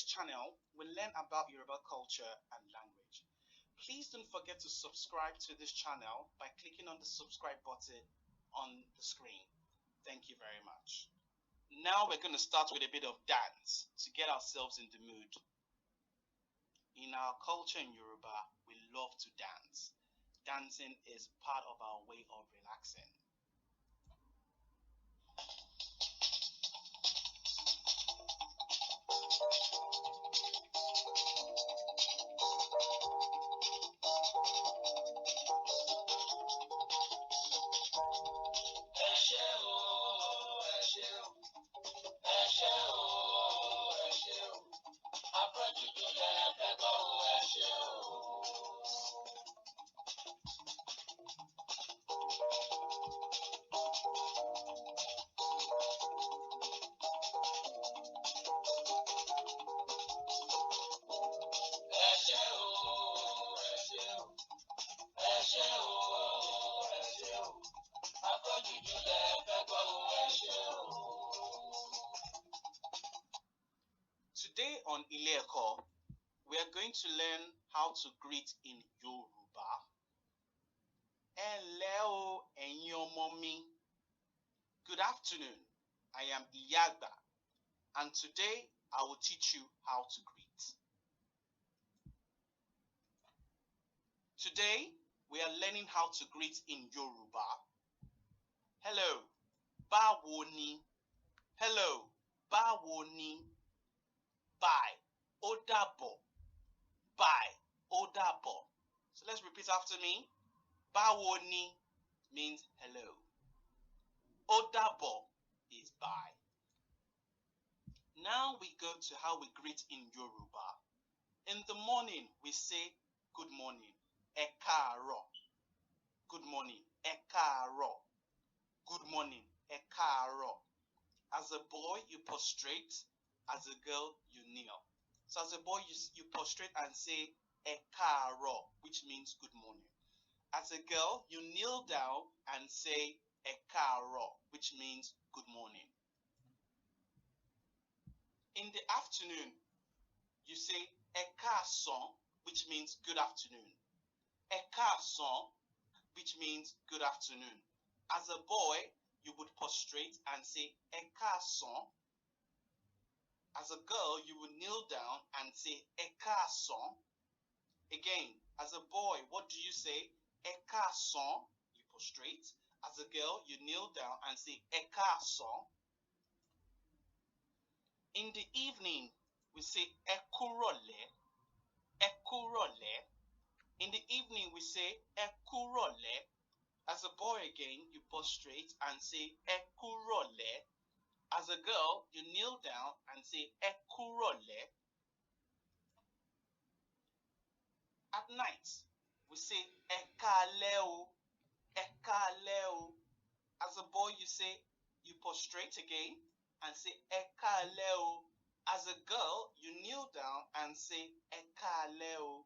this channel, we learn about Yoruba culture and language. Please don't forget to subscribe to this channel by clicking on the subscribe button on the screen. Thank you very much. Now we're going to start with a bit of dance to get ourselves in the mood. In our culture in Yoruba, we love to dance. Dancing is part of our way of relaxing. Today on Ileko, we are going to learn how to greet in Yoruba. Hello, mommy. Good afternoon. I am Iyagba, and today I will teach you how to greet. Today we are learning how to greet in Yoruba. Hello, báwo ni. Hello, báwo ni. Bye, ó dàbọ̀. Bye, ó dàbọ̀. So let's repeat after me. Báwo ni means hello. Ó dàbọ̀ is bye. Now we go to how we greet in Yoruba. In the morning, we say good morning, ẹ káàárọ̀. Good morning, ẹ káàárọ̀. Good morning, ẹ káàárọ̀. As a boy, you prostrate. As a girl, you kneel. So as a boy, you prostrate and say ẹ káàárọ̀, which means good morning. As a girl, you kneel down and say ẹ káàárọ̀, which means good morning. In the afternoon, you say ẹ káàsán, which means good afternoon. Ẹ káàsán, which means good afternoon. As a boy, you would prostrate and say ẹ káàsán. As a girl, you would kneel down and say ẹ káàsán. Again, as a boy, what do you say? Ẹ káàsán, you prostrate. As a girl, you kneel down and say ẹ káàsán. In the evening, we say ẹ kúrọ̀lẹ́. Ẹ kúrọ̀lẹ́. In the evening, we say ẹ kúrọ̀lẹ́. As a boy again, you prostrate and say ẹ kúrọ̀lẹ́. As a girl, you kneel down and say ẹ kúrọ̀lẹ́. At night, we say ẹ káalẹ́ o. Ẹ káalẹ́ o. As a boy, you prostrate again and say ẹ káalẹ́ o. As a girl, you kneel down and say ẹ káalẹ́ o.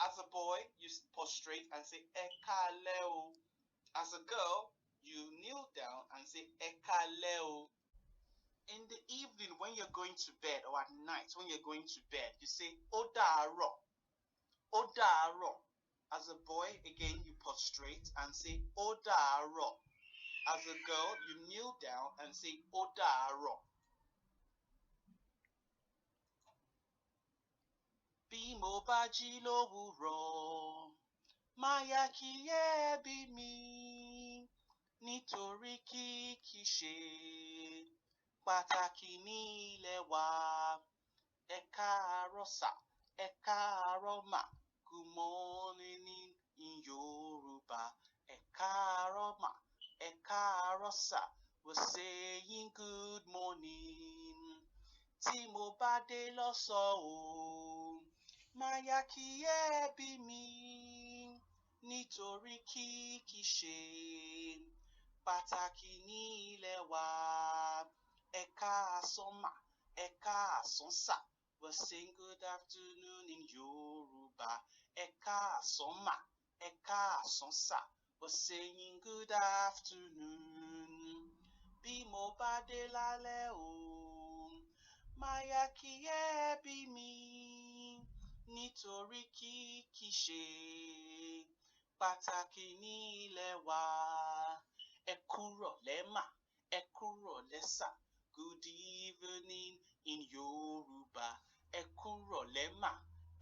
As a boy, you prostrate and say ẹ káalẹ́ o. As a girl, you kneel down and say ẹ káalẹ́ o. In the evening, when you're going to bed, or at night when you're going to bed, you say ó dàárọ̀. Ó dàárọ̀. As a boy, again, you prostrate and say ó dàárọ̀. As a girl, you kneel down and say ó dàárọ̀. Bí mo bá jí lówùúrọ̀, máa yá kí ẹbí mi, nítorí kìí ṣe pàtàkì ní ilẹ̀ wa. Ẹ káàárọ̀ sà, ẹ káàárọ̀ mà. Good morning in Yoruba. Ẹ káàárọ̀ mà, ẹ káàárọ̀ sà. We're saying good morning. Tí mo bá dé lọ́sàn-án o, máa yá kí ẹbí mi, nítorí kìí ṣe pàtàkì ní ilẹ̀ wa. Ẹ káàsán mà, ẹ káàsán sà. We're saying good afternoon in Yoruba. Ẹ káàsán mà, ẹ káàsán sà. We're saying good afternoon. Bí mo bá dé lálẹ́ o, máyà kí ẹ bí mi nítorí kì ṣe pàtàkì ní ilẹ̀ wa. Ẹ kúrọ̀lẹ́ mà, ẹ kúrọ̀lẹ́ sà. Good evening in Yoruba. Ẹ kúrọ̀lẹ́ mà,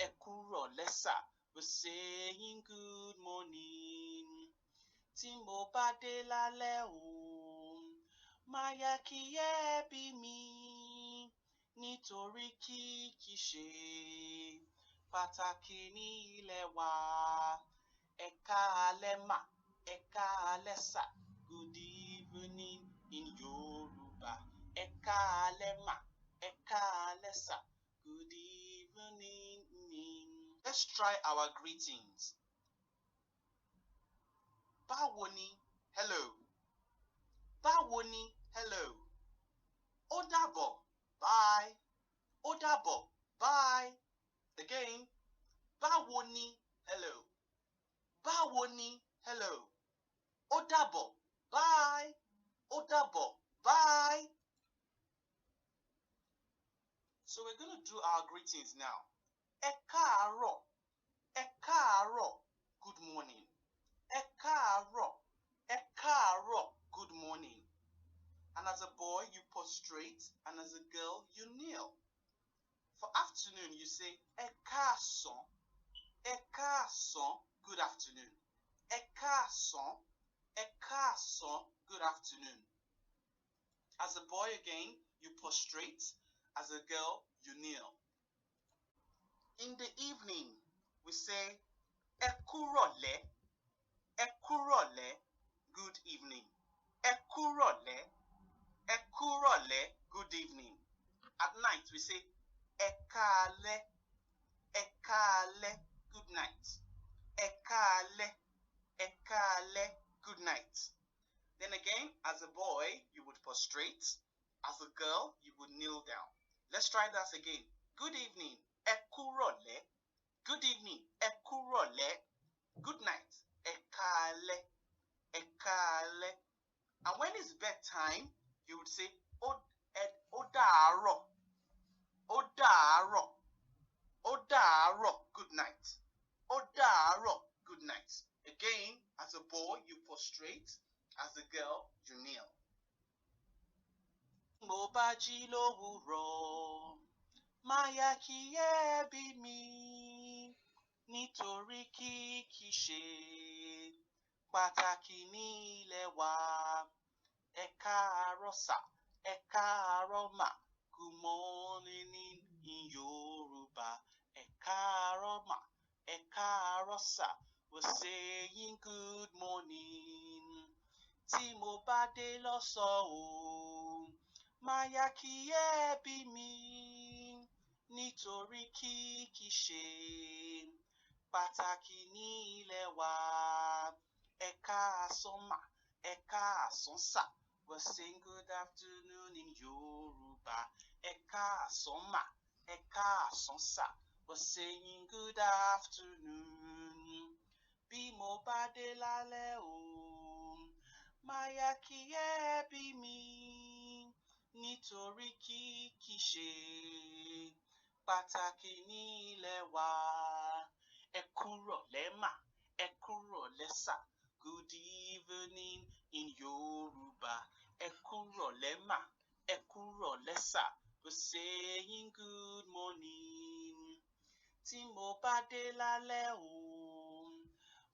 ẹ kúrọ̀lẹ́ sà. We're saying good morning. Tí mo bá dé lálẹ́ o, máyà kí ẹ bí mi nítorí kì ṣe pàtàkì ní ilẹ̀ wa. Ẹ káalẹ́ mà, ẹ káalẹ́ sà. Good evening in Yoruba. Ẹ káalẹ́ mà, ẹ káalẹ́ sà. Good evening. Let's try our greetings. Báwo ni? Hello. Báwo ni? Hello. Ó dàbọ̀. Bye. Ó dàbọ̀. Bye. Again. Báwo ni? Hello. Báwo ni? Hello. Ó dàbọ̀. Bye. Ó dàbọ̀. Bye. So we're going to do our greetings now. Ẹ káàárọ̀. Ẹ káàárọ̀. Good morning. Ẹ káàárọ̀. Ẹ káàárọ̀. Good morning. And as a boy, you prostrate, and as a girl, you kneel. For afternoon, you say, Ẹ káàsán. Ẹ káàsán. Good afternoon. Ẹ káàsán. Ẹ káàsán. Good afternoon. As a boy again, you prostrate. As a girl, you kneel. In the evening, we say, Ẹ kúrọ̀lẹ́. Ẹ kúrọ̀lẹ́. Good evening. Ẹ kúrọ̀lẹ́. Ẹ kúrọ̀lẹ́. Good evening. At night, we say, Ẹ káalẹ́. Ẹ káalẹ́. Good night. Ẹ káalẹ́. Ẹ káalẹ́. Good night. Then again, as a boy, you would prostrate. As a girl, you would kneel down. Let's try that again. Good evening. Ẹ kúrọ̀lẹ́. Good evening. Ẹ kúrọ̀lẹ́. Good night. Ẹ káalẹ́. Ẹ káalẹ́. And when it's bedtime, you would say, Ó dàárọ̀. Ó dàárọ̀. Ó dàárọ̀. Good night. Ó dàárọ̀. Good night. Again, as a boy, you prostrate. As a girl, you kneel. Mo bá jí lówùúrọ̀, máyà kí ẹ bí mi nítorí kì ṣe pàtàkì ní ilẹ̀ wa. Ẹ káàárọ̀ sà. Ẹ káàárọ̀ mà. Good morning in Yoruba. Ẹ káàárọ̀ mà. Ẹ káàárọ̀ sà. We're saying good morning. Tí mo bá dé lọ́sàn-án o, máyà kí ẹ bí mi nítorí kì ṣe pàtàkì ní ilẹ̀ wa. Ẹ káàsán mà. Ẹ káàsán sà. We're saying good afternoon in Yoruba. Ẹ káàsán mà. Ẹ káàsán sà. We're saying good afternoon. Bí mo bá dé lálẹ́ o, máyà kí ẹ bí mi nítorí kì ṣe pàtàkì ní ilẹ̀ wa. Ẹ kúrọ̀lẹ́ mà. Ẹ kúrọ̀lẹ́ sà. Good evening in Yoruba. Ẹ kúrọ̀lẹ́ mà. Ẹ kúrọ̀lẹ́ sà. We're saying good morning. Tí mo bá dé lálẹ́ o,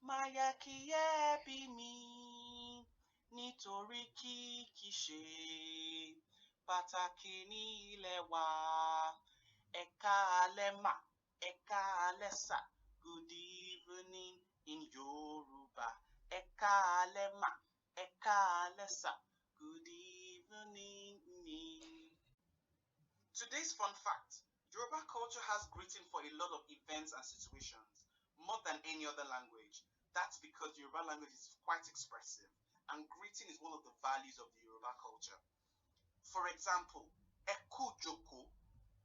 máyà kí ẹ bí mi nítorí kì ṣe pàtàkì ní ilẹ̀ wa. Ẹ káalẹ́ mà. Ẹ káalẹ́ sà. Good evening in Yoruba. Ẹ káalẹ́ mà. Ẹ káalẹ́ sà. Good evening. Today's fun fact. Yoruba culture has greeting for a lot of events and situations, more than any other language. That's because the Yoruba language is quite expressive, and greeting is one of the values of the Yoruba culture. For example, Ẹ kú ìjókòó.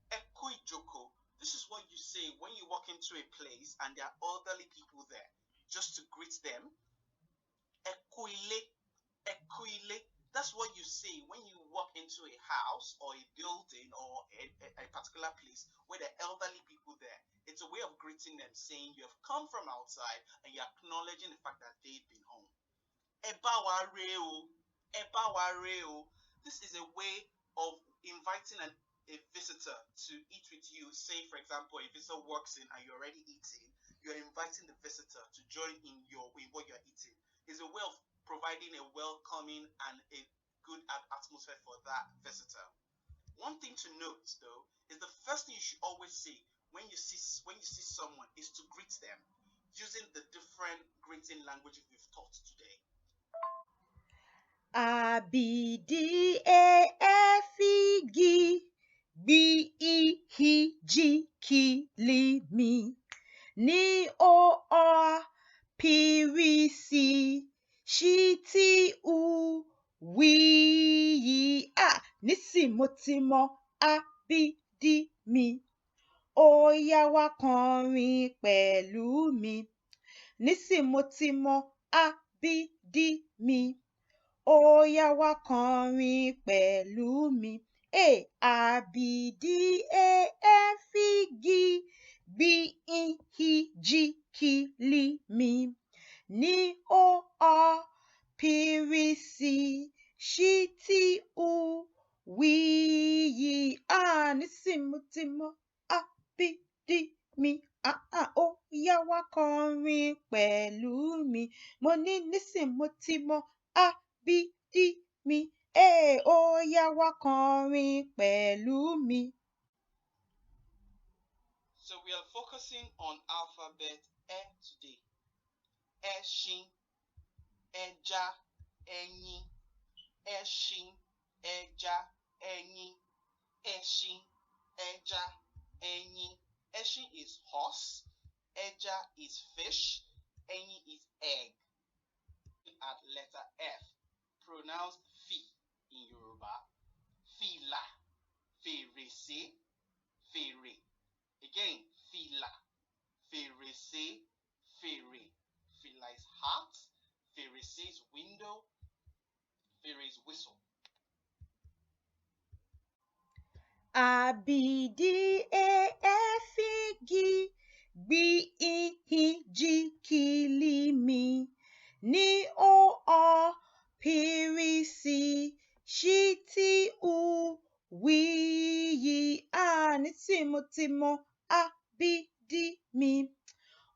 Ẹ kú ìjókòó. This is what you say when you walk into a place and there are elderly people there. Just to greet them, Ẹ kú ilé. Ẹ kú ilé. That's what you see when you walk into a house or a building or a particular place where there are elderly people there. It's a way of greeting them, saying you have come from outside and you're acknowledging the fact that they've been home. Eba wa re o, eba wa re o. This is a way of inviting a visitor to eat with you. Say, for example, a visitor walks in and you're already eating. You're inviting the visitor to join in what you're eating. It's a way of providing a welcoming and a good atmosphere for that visitor. One thing to note, though, is the first thing you should always say when you see someone is to greet them using the different greeting languages we've taught today. A B D E F E G B E H G K L M N O R P R C Š T U W Y nísìnyí ti mọ A B D mi ó yá wá kọrin pẹ̀lú mi nísìnyí ti mọ A B D mi ó yá wá kọrin pẹ̀lú mi. A B D E F E G B E H G K L M N O R P R C Š T U W Y nísìnyí ti mọ A B D mi ó yá wá kọrin pẹ̀lú mi. Mo ní nísìnyí ti mọ A B D mi ó yá wá kọrin pẹ̀lú mi. So we are focusing on alphabet E today. Ẹṣin, ẹja, ẹyin. Ẹṣin, ẹja, ẹyin. Ẹṣin, ẹja, ẹyin. Ẹṣin is horse. Ẹja is fish. Ẹyin is egg. At letter F, pronounced fi in Yoruba. Fìlà, fèrèsé, fèrè. Again, fìlà, fèrèsé, fèrè. Fìlà is hat. Fèrèsé is window. Fèrè is whistle. A B D E F E G B E H G K L M N O R P R C Š T U W Y nísìnyí ti mọ A B D mi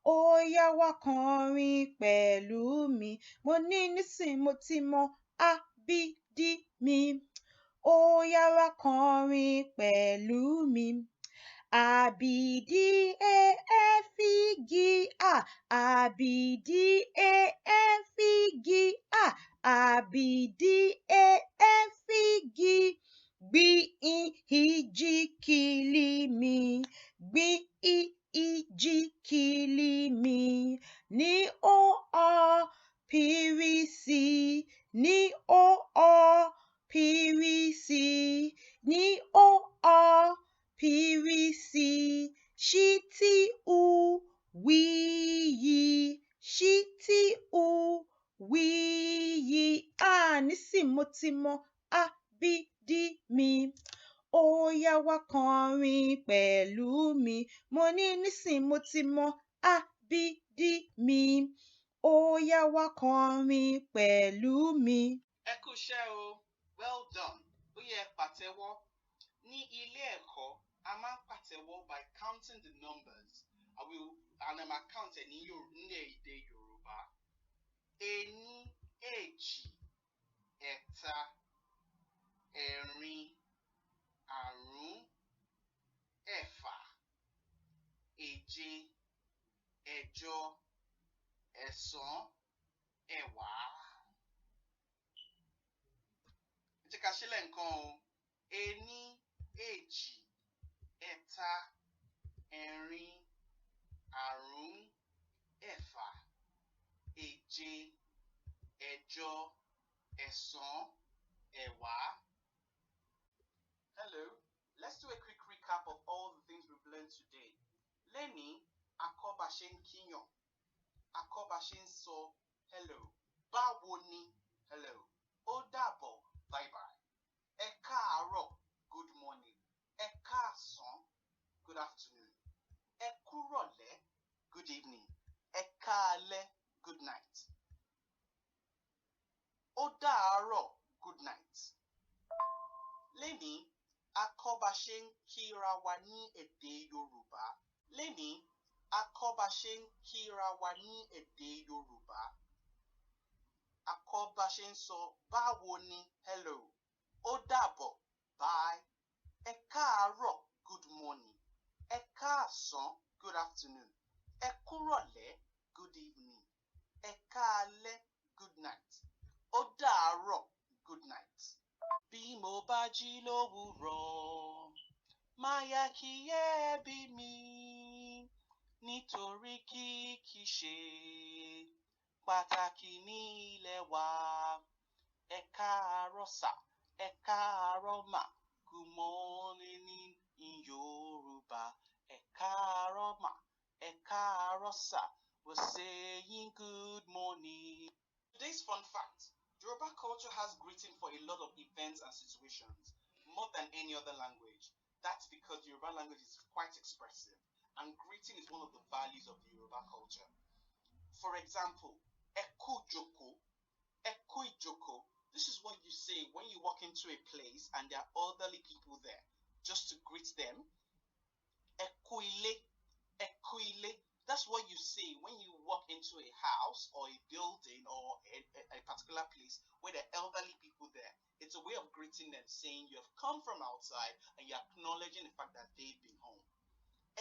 ó yá wá kọrin pẹ̀lú mi. Mo ní nísìnyí ti mọ A B D mi ó yá wá kọrin pẹ̀lú mi. A B D E F E G A B D E F E G A B D E F E G B E H G K L M B E H G K L M N O R P R C N O R P R C N O R P R C Š T U W Y Š T U W Y nísìnyí ti mọ A B D mi ó yá wá kọrin pẹ̀lú mi. Mo ní nísìnyí ti mọ A B D mi ó yá wá kọrin pẹ̀lú mi. Ẹ kú iṣẹ́ o. Well done. Ó yẹ pàtẹ́wọ́. Ní ilé ẹ̀kọ́, a máa ń pàtẹ́wọ́ by counting the numbers. And I'm count ẹ̀ ní èdè Yorùbá. Ení, èjì, ẹ̀ta, ẹ̀rin, àrún, ẹ̀fà, èje, ẹ̀jọ, ẹ̀sán, ẹ̀wá. Ẹ jẹ́ ká ṣe lẹ́ẹ̀kan o. Ení, èjì, ẹ̀ta, ẹ̀rin, àrún, ẹ̀fà, èje, ẹ̀jọ, ẹ̀sán, ẹ̀wá. Hello, let's do a quick recap of all the things we've learned today. Lẹ́ni, a kọ́ bá ṣe ń kíyàn, a kọ́ bá ṣe ń sọ hello. Báwo ni hello. Ó dàbọ̀ bye-bye. Ẹ káàárọ̀, good morning. Ẹ káàsán, good afternoon. Ẹ kúrọ̀lẹ́, good evening. Ẹ káalẹ́, good night. Ó dàárọ̀, good night. Lénìí, a kọ́ bá ṣe ń kíra wa ní èdè Yorùbá. Lénìí, a kọ́ bá ṣe ń kíra wa ní èdè Yorùbá. A kọ́ bá ṣe ń sọ báwo ni, hello. Ó dàbọ̀, bye. Ẹ káàárọ̀, good morning. Ẹ káàsán, good afternoon. Ẹ kúrọ̀lẹ́, good evening. Ẹ káalẹ́, good night. Ó dàárọ̀, good night. Bí mo bá jí lówùúrọ̀, máa yá kí ẹbí mi, nítorí kìí ṣe pàtàkì ní ilẹ̀ wa. Ẹ káàárọ̀ sà, ẹ káàárọ̀ mà, good morning in Yoruba. Ẹ káàárọ̀ mà, ẹ káàárọ̀ sà, we're saying good morning. Today's fun fact. Yoruba culture has greeting for a lot of events and situations, more than any other language. That's because the Yoruba language is quite expressive, and greeting is one of the values of the Yoruba culture. For example, Eku Joko, Eku Ijoko. This is what you say when you walk into a place and there are elderly people there. Just to greet them, Eku Ile, Eku Ile. That's what you say when you walk into a house or a building or a particular place where there are elderly people there. It's a way of greeting them, saying you have come from outside and you're acknowledging the fact that they've been home.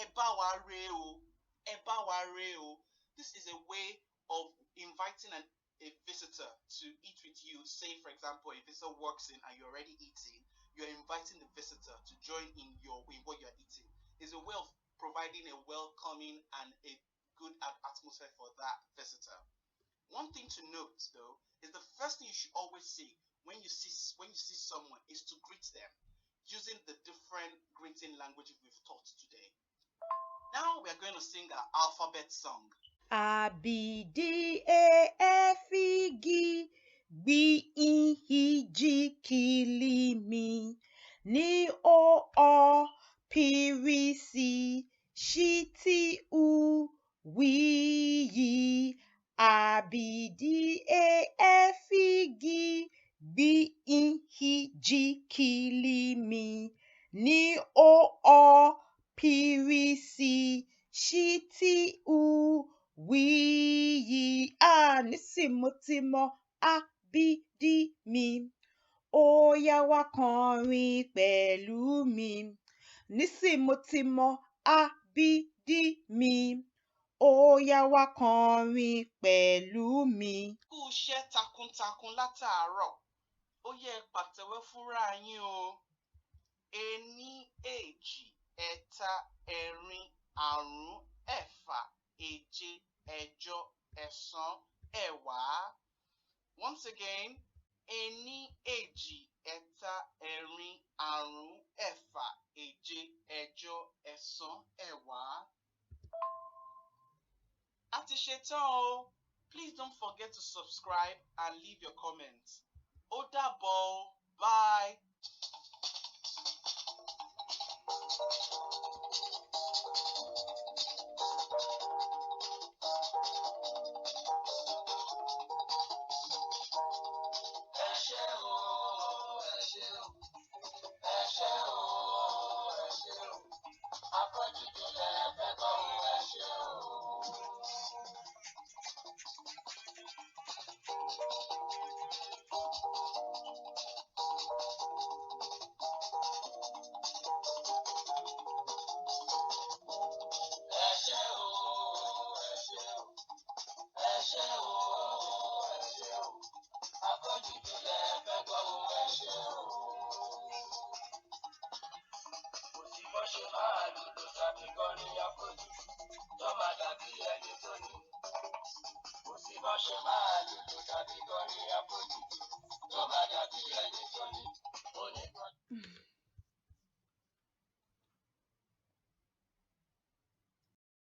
Eba wa re o, Eba wa re o. This is a way of inviting a visitor to eat with you. Say, for example, a visitor walks in and you're already eating. You're inviting the visitor to join in what you're eating. It's a way of providing a welcoming and a good atmosphere for that visitor. One thing to note, though, is the first thing you should always say when you see someone is to greet them using the different greeting languages we've taught today. Now we are going to sing our alphabet song. A, B, D, E, F, E, G, B, E, G, K, L, M, N, O, R, P, R, C, Š, T, U, W, A, B, D, E, F, E, G, B, E, G, K, L, M, N, O, R, P, R, C, Š, T, U, wíyí nísìmọ́tímọ́ ábídí mi ó yá wá kọrin pẹ̀lú mi nísìmọ́tímọ́ ábídí mi ó yá wá kọrin pẹ̀lú mi. Kú iṣẹ́ takuntakun látàárọ̀, ó yẹ pàtẹ́wọ́ fúnra yín o. Ení, èjì, ẹ̀ta, ẹ̀rin, àrún, ẹ̀fà, èje, ẹ̀jọ, ẹ̀sán, ẹ̀wá. Once again, ení, èjì, ẹ̀ta, ẹ̀rin, àrún, ẹ̀fà, èje, ẹ̀jọ, ẹ̀sán, ẹ̀wá. A ti ṣetán o. Please don't forget to subscribe and leave your comments. Ó dàbọ̀ o. Bye. Ṣe máa lùlù tàbí kọrin àfojúdi tó máa dàbí ẹni